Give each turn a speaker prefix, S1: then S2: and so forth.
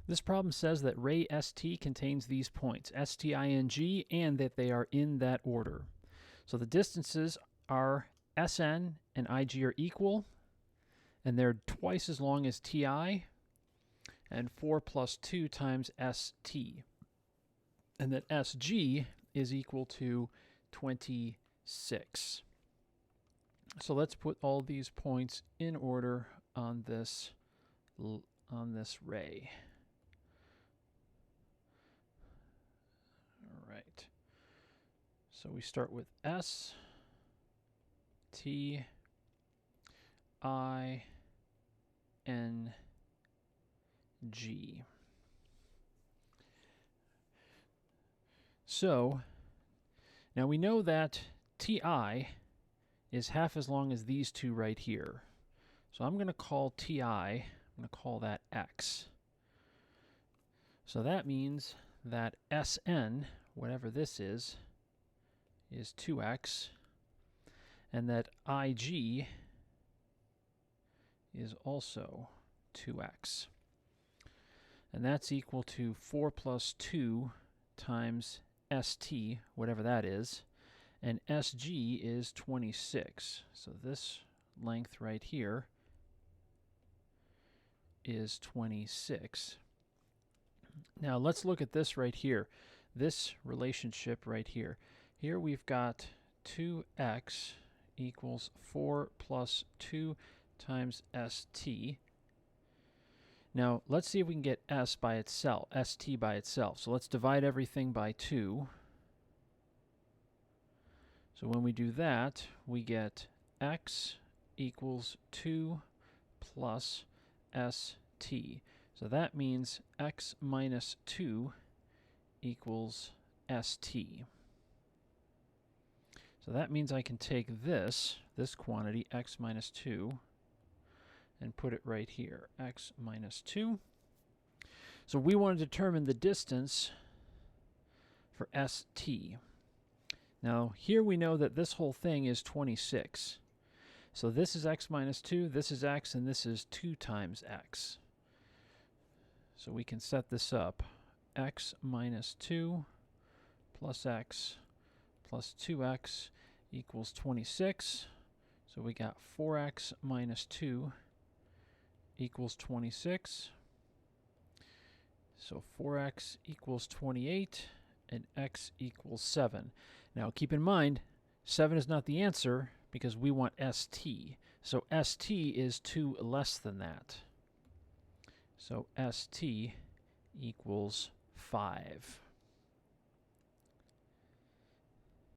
S1: This problem says that ray ST contains these points, STING, and that they are in that order. So the distances are SN and IG are equal, and they're twice as long as TI, and 4 plus 2 times ST. And that SG is equal to 26. So let's put all these points in order on this ray. All right. So we start with S, T, I, N, G. So now we know that TI is half as long as these two right here. So I'm going to call TI, I'm going to call that X. So that means that SN, whatever this is 2x, and that IG is also 2x. And that's equal to 4 plus 2 times ST, whatever that is, and SG is 26. So this length right here is 26. Now let's look at this right here, this relationship right here. Here we've got 2x equals 4 plus 2 times ST. Now let's see if we can get S by itself, ST by itself. So let's divide everything by 2. So when we do that, we get X equals 2 plus ST. So that means X minus 2 equals ST. So that means I can take this quantity, X minus 2, and put it right here, X minus 2. So we want to determine the distance for ST. Now here we know that this whole thing is 26. So this is X minus 2, this is X, and this is 2 times X. So we can set this up. X minus 2 plus X plus 2X equals 26. So we got 4X minus 2 equals 26. So 4X equals 28, and X equals 7. Now keep in mind, 7 is not the answer because we want ST. So ST is 2 less than that. So ST equals 5.